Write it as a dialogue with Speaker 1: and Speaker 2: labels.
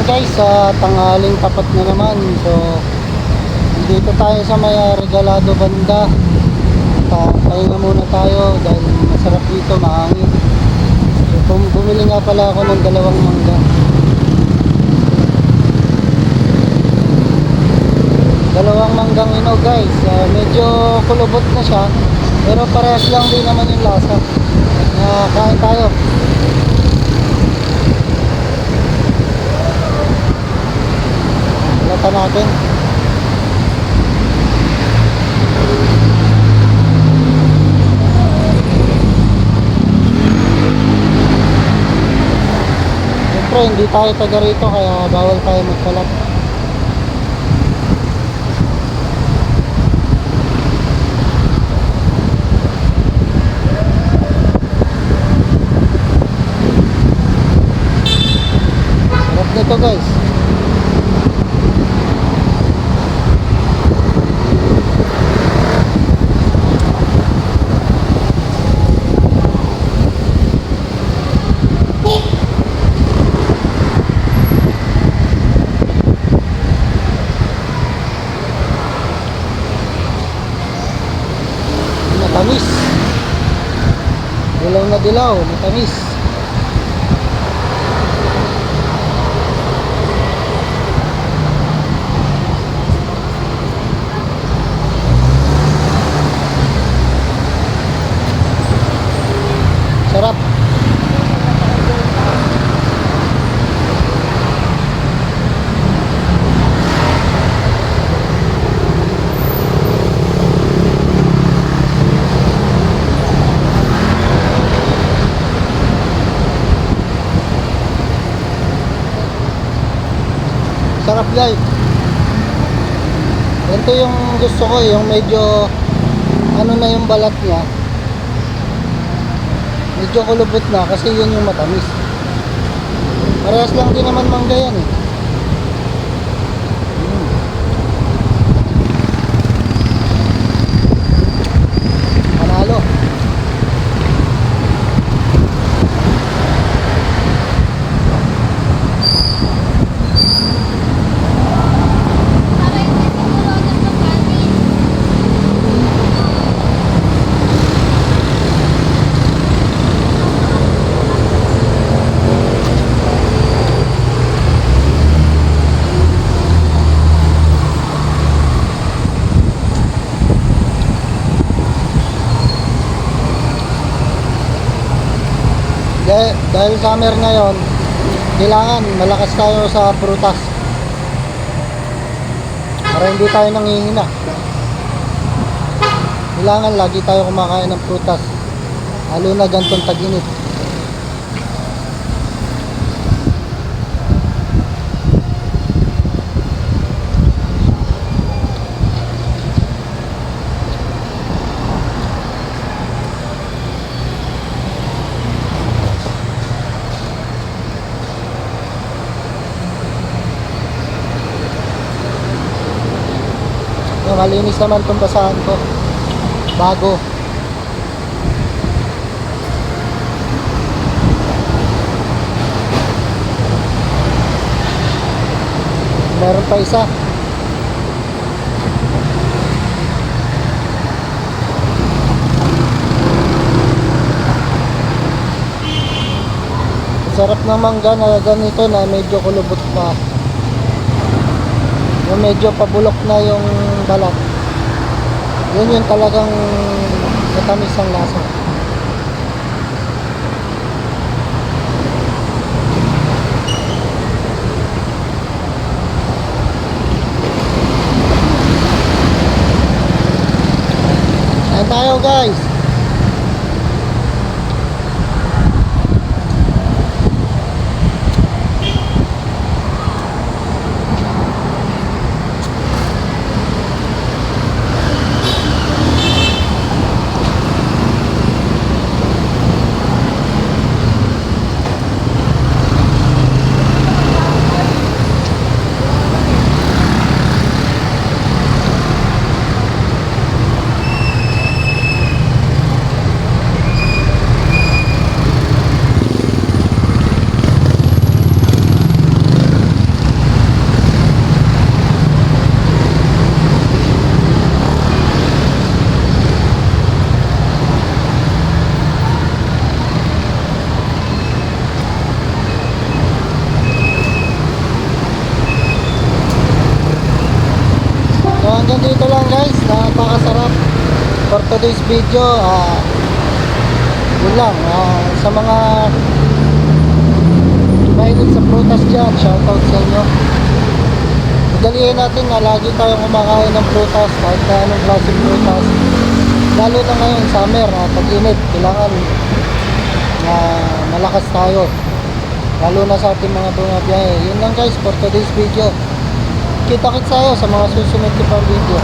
Speaker 1: guys, sa tanghaling tapat na naman. So dito tayo sa may Regalado banda. Pahinga muna tayo dahil masarap dito, mahangin. So bumili nga pala ako ng dalawang mangga. Dalawang manggang hinog guys. Medyo kulubot na siya, pero parehas lang din naman yung lasa. Kain tayo. Lata natin. Siyempre hindi tayo taga rito kaya bawal tayo magkalat. Sarap nito guys. Matamis. Dilaw na dilaw, matamis. Sarap. Sarap guys. Ito yung gusto ko, yung medyo ano na yung balat niya. Medyo kulubot na kasi yun yung matamis. Parehas lang din naman mangga yan eh. Panalo. Dahil summer ngayon, kailangan malakas tayo sa prutas para hindi tayo nanghihina. Kailangan lagi tayo kumakain ng prutas, lalo na gantong tag-init. Malinis naman itong basahan ko, bago. Meron pa isa. Sarap ng mangga na ganito na medyo kulubot pa, yung medyo pabulok na yung balat. Yun yung talagang matamis ang lasa. Ayan tayo guys. for today's video, yun lang. Sa mga mahilig sa prutas dyan, shoutout sa inyo. Madaliin natin na lagi tayong kumakain ng prutas, kahit na anong klaseng prutas. Lalo na ngayon, summer, pag-init, kailangan malakas tayo. Lalo na sa ating mga bumabiyahe. Yun lang guys for today's video. Kita-kits tayo sa mga susunod ko pang video.